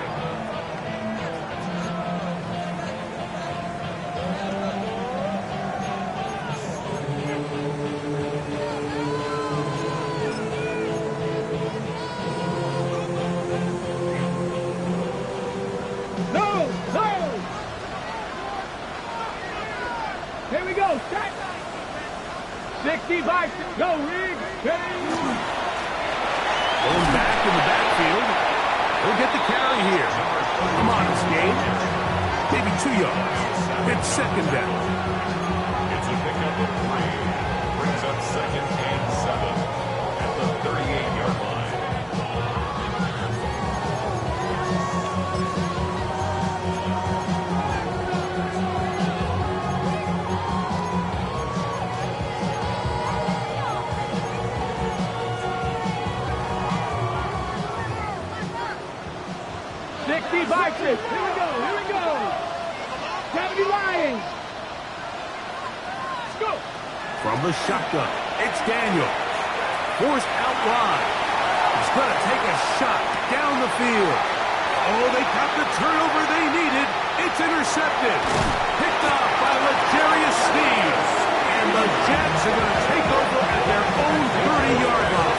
Here we go, set. 60 by 6. Go, Rig. Going back in the backfield. He'll get the carry here. A modest gain. Maybe 2 yards. It's 2nd down. It's a pickup of 3. Brings up 2nd and 7 at the 38-yard line. Here we go, here we go. 70 Lions. Let's go. From the shotgun, it's Daniel. Forced out wide. He's going to take a shot down the field. Oh, they got the turnover they needed. It's intercepted. Picked off by L'Jarius Sneed. And the Jets are going to take over at their own 30-yard line.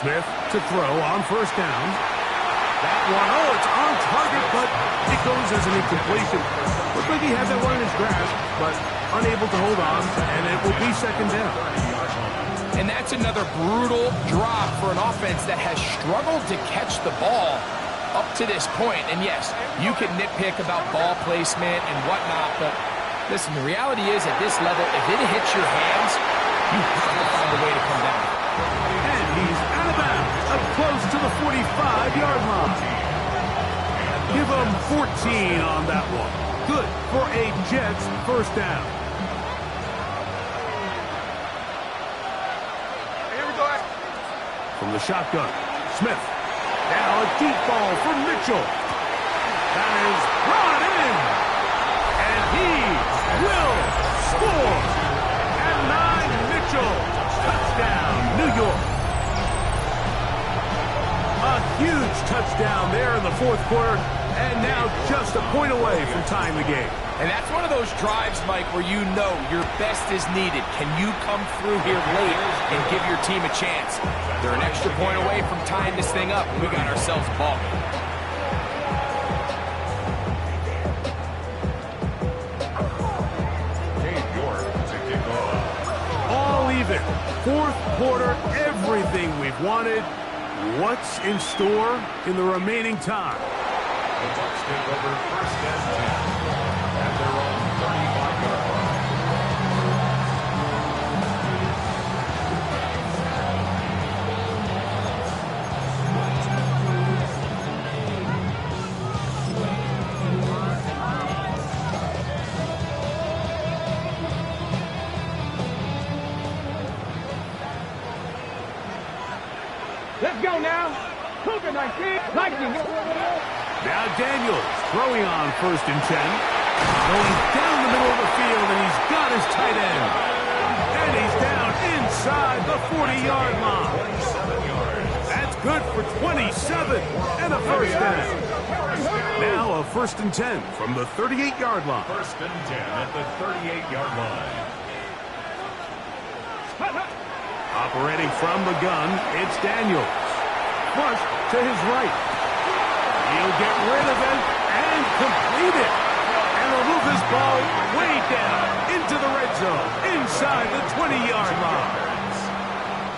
Smith to throw on 1st down. That one, oh, it's on target, but it goes as an incompletion. Looked like he had that one in his grasp, but unable to hold on, and it will be 2nd down. And that's another brutal drop for an offense that has struggled to catch the ball up to this point. And yes, you can nitpick about ball placement and whatnot, but listen, the reality is at this level, if it hits your hands, you have to find a way to come down. And he's out of bounds, up close to the 45-yard line. Give him 14 on that one. Good for a Jets 1st down. Here we go. From the shotgun, Smith. Now a deep ball for Mitchell. That is brought in. And he will score. And 9, Mitchell. Touchdown, New York. A huge touchdown there in the 4th quarter. And now just a point away from tying the game. And that's one of those drives, Mike, where you know your best is needed. Can you come through here late and give your team a chance? They're an extra point away from tying this thing up, and we got ourselves a ball game. All even. 4th quarter, everything we've wanted. What's in store in the remaining time? The Bucs take over 1st and 10 at their own 35-yard line. Let's go now. Cougar 19. Lightning. Now Daniels throwing on 1st and 10. Going down the middle of the field, and he's got his tight end. And he's down inside the 40-yard line. That's good for 27 and a first down. Now a 1st and 10 from the 38-yard line. 1st and 10 at the 38-yard line. Operating from the gun, it's Daniels. Flush to his right. He'll get rid of it and complete it. And he'll move this ball way down into the red zone, inside the 20-yard line.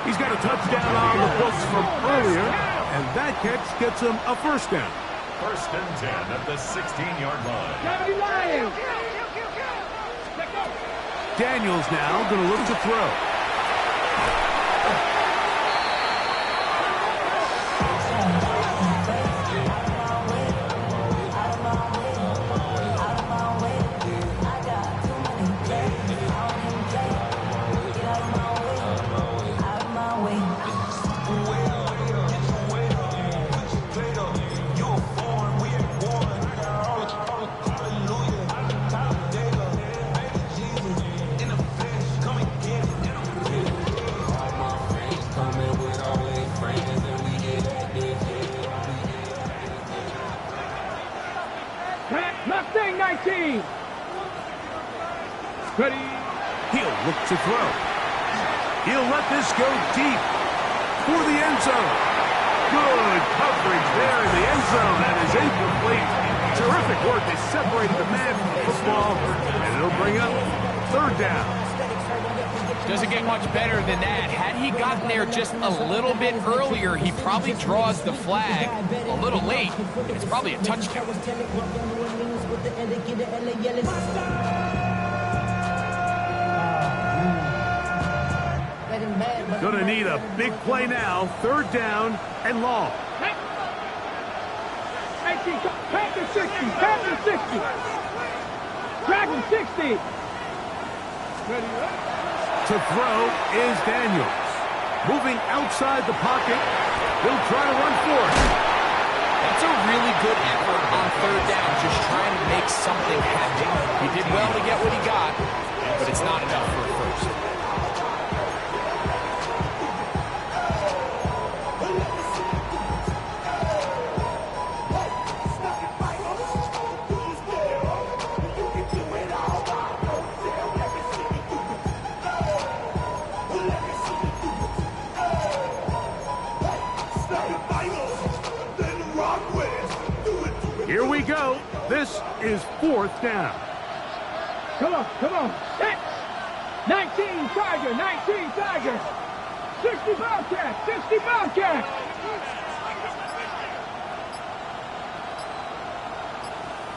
He's got a touchdown on the books from earlier, and that catch gets him a first down. 1st and 10 at the 16-yard line. Daniels now going to look to throw. Mustang 19. Ready. He'll look to throw. He'll let this go deep for the end zone. Good coverage there in the end zone. That is incomplete. Terrific work. They separated the man from the football, and it'll bring up 3rd down. Doesn't get much better than that. Had he gotten there just a little bit earlier, he probably draws the flag a little late, and it's probably a touchdown. Gonna need a big play now. 3rd down and long. Pass the 60. Pass the 60. Track him 60. To throw is Daniels. Moving outside the pocket. He'll try to run for it. That's a really good effort on 3rd down, just trying to make something happen. He did well to get what he got, but it's not enough for a first. Here we go. This is 4th down. Come on, come on. 19 Tiger, 19 Tiger. 60 Bobcat, 60 Bobcat.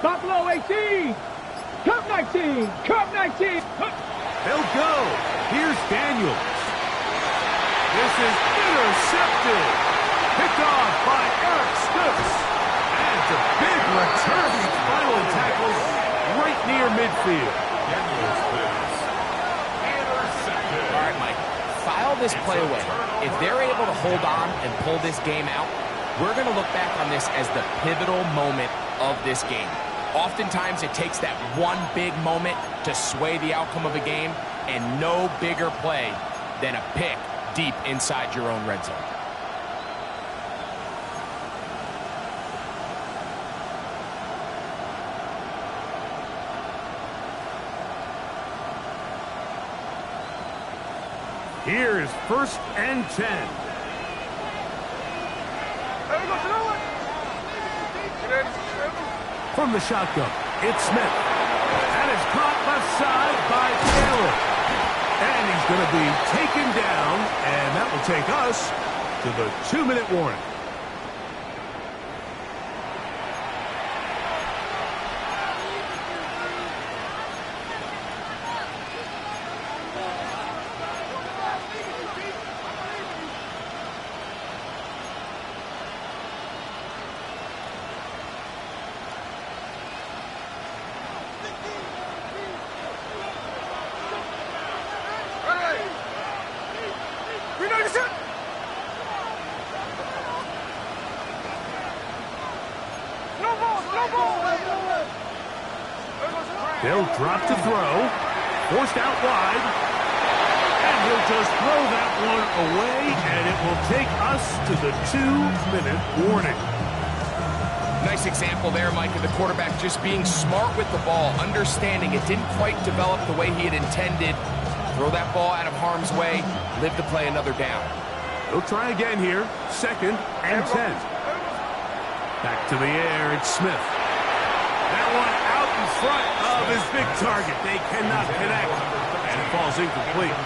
Buffalo 18. Cup 19, Cup 19. They'll go. Here's Daniels. This is intercepted. Picked off by Eric Stokes. And it's a big return. He's finally tackled right near midfield. All right, Mike, file this play away. If they're able to hold on and pull this game out, we're going to look back on this as the pivotal moment of this game. Oftentimes, it takes that one big moment to sway the outcome of a game, and no bigger play than a pick deep inside your own red zone. Here is 1st and 10. From the shotgun, it's Smith. And it's caught left side by Taylor. And he's going to be taken down, and that will take us to the 2-minute warning. They'll drop to throw. Forced out wide. And he'll just throw that one away, and it will take us to the 2-minute warning. Nice example there, Mike, of the quarterback just being smart with the ball, understanding it didn't quite develop the way he had intended. Throw that ball out of harm's way, live to play another down. He'll try again here, 2nd and 10. Back to the air, it's Smith. That one out in front of his big target. They cannot connect, and it falls incomplete.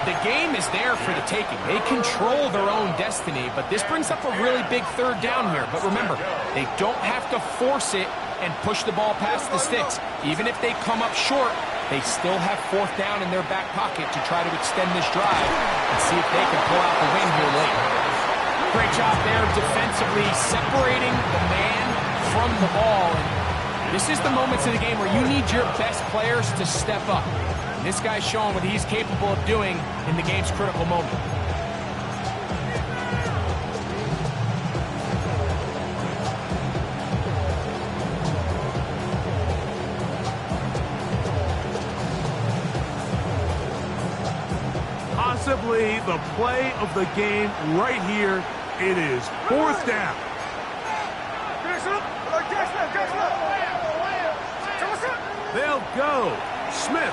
The game is there for the taking. They control their own destiny, but this brings up a really big 3rd down here. But remember, they don't have to force it and push the ball past the sticks. Even if they come up short, they still have 4th down in their back pocket to try to extend this drive and see if they can pull out the win here late. Great job there defensively, separating the man from the ball. And this is the moments of the game where you need your best players to step up. And this guy's showing what he's capable of doing in the game's critical moment. Possibly the play of the game right here. It is 4th down. They'll go. Smith.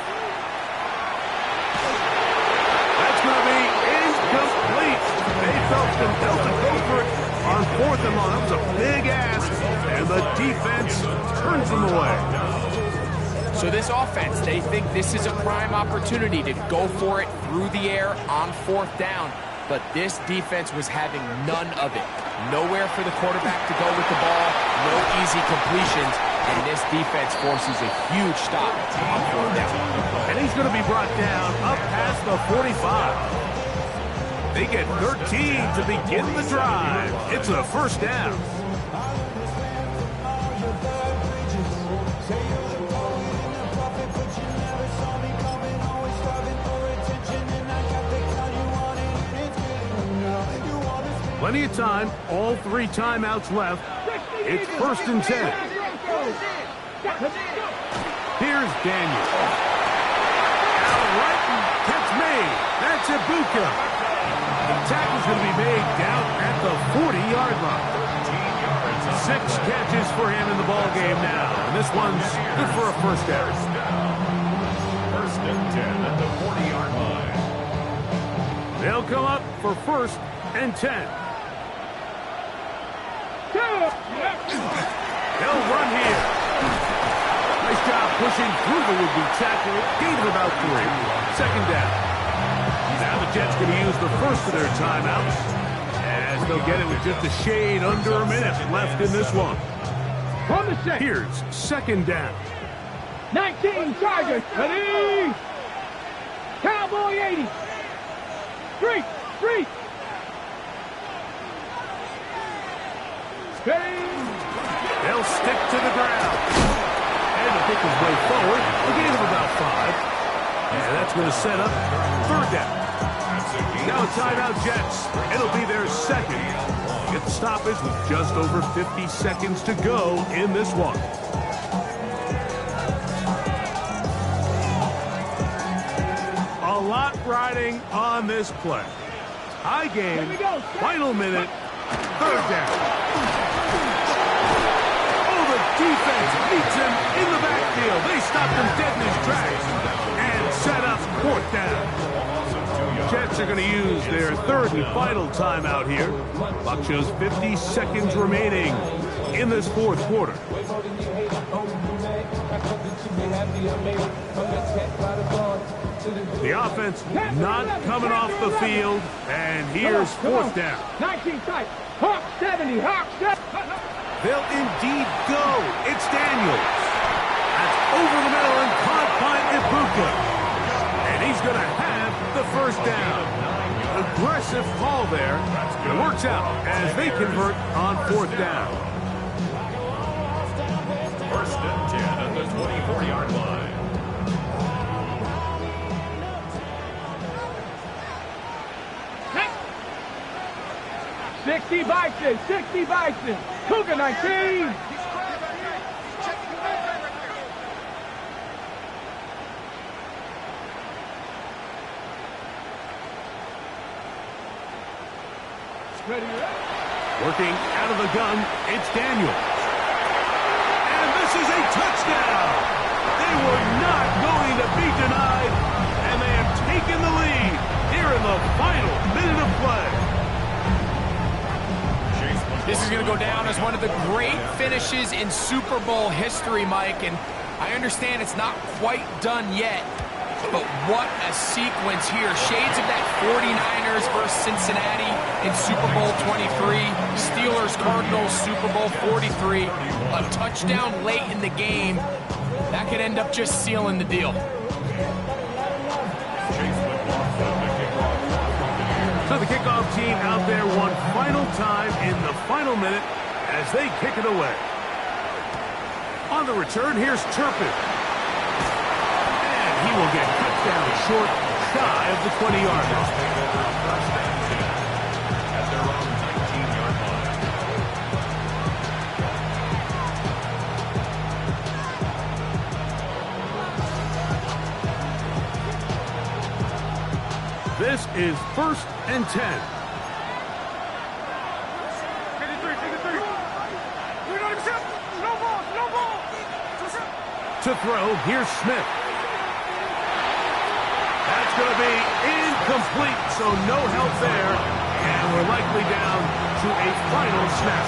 That's going to be incomplete. They felt compelled to go for it on 4th and long. That was a big ask, and the defense turns them away. So this offense, they think this is a prime opportunity to go for it through the air on 4th down. But this defense was having none of it. Nowhere for the quarterback to go with the ball, no easy completions, and this defense forces a huge stop on 4th down. And he's going to be brought down up past the 45. They get 13 to begin the drive. It's a 1st down. Plenty of time, all 3 timeouts left. It's 1st and 10. Here's Daniel. Out right, catch made. That's Ibuka. The tackle's going to be made down at the 40-yard line. 6 catches for him in the ball game now, and this one's good for a 1st down. 1st and 10 at the 40-yard line. They'll come up for 1st and 10. They'll run here. Nice job pushing through the would-be tackler. Gain of about 3. 2nd down. Now the Jets going to use the first of their timeouts, as they'll get it with just a shade under a minute left in this one. Here's 2nd down. 19 Chargers. Ready? Cowboy 80. Street. They'll stick to the ground. And to pick his way forward, a gain of about 5. And that's going to set up 3rd down. Now a timeout, Jets. It'll be their 2nd. Get the stoppage with just over 50 seconds to go in this one. A lot riding on this play. High game, final minute, 3rd down. Defense beats him in the backfield. They stopped him dead in his tracks and set up 4th down. Jets are going to use their 3rd and final timeout here. Clock shows 50 seconds remaining in this 4th quarter. The offense not coming off the field, and here's 4th down. 19 tight. Hawk 70. Hawk 70. They'll indeed go. It's Daniels. That's over the middle and caught by Ibuka. And he's going to have the 1st down. Aggressive call there. It works out as they convert on 4th down. 1st and 10 at the 24-yard line. Bison. 60 Bison. Cougar 19. Working out of the gun, it's Daniels. And this is a touchdown. They were not going to be denied, and they have taken the lead here in the final minute of play. This is going to go down as one of the great finishes in Super Bowl history, Mike, and I understand it's not quite done yet, but what a sequence here. Shades of that 49ers versus Cincinnati in Super Bowl 23, Steelers-Cardinals Super Bowl 43, a touchdown late in the game. That could end up just sealing the deal. So the kickoff team out there one final time in the final minute as they kick it away. On the return, here's Turpin. And he will get cut down short, shy of the 20-yard line. At their own 19-yard line. This is 1st and 10. To throw, here's Smith. That's going to be incomplete, so no help there. And we're likely down to a final snap.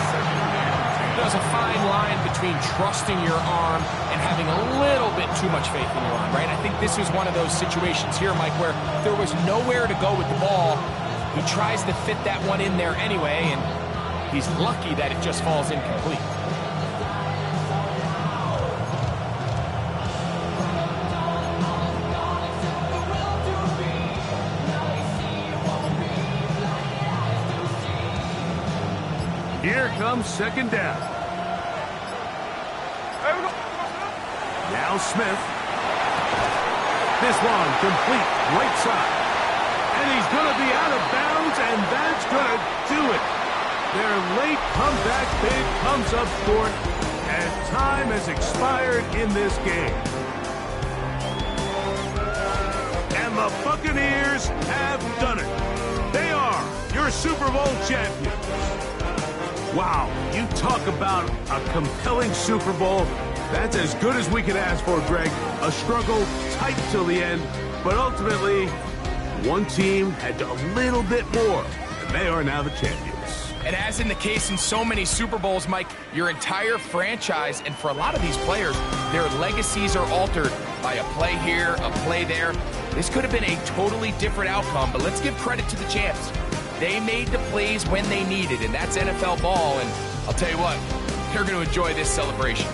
There's a fine line between trusting your arm and having a little bit too much faith in your arm, right? I think this is one of those situations here, Mike, where there was nowhere to go with the ball. He tries to fit that one in there anyway, and he's lucky that it just falls incomplete. Here comes 2nd down. Now Smith. This one complete right side. And he's going to be out of bounds, and that's going to do it. Their late comeback bid comes up short as time has expired in this game. And the Buccaneers have done it. They are your Super Bowl champions. Wow, you talk about a compelling Super Bowl. That's as good as we could ask for, Greg. A struggle tight till the end, but ultimately, one team had a little bit more, and they are now the champions. And as in the case in so many Super Bowls, Mike, your entire franchise, and for a lot of these players, their legacies are altered by a play here, a play there. This could have been a totally different outcome, but let's give credit to the champs. They made the plays when they needed, and that's NFL ball, and I'll tell you what, they're going to enjoy this celebration.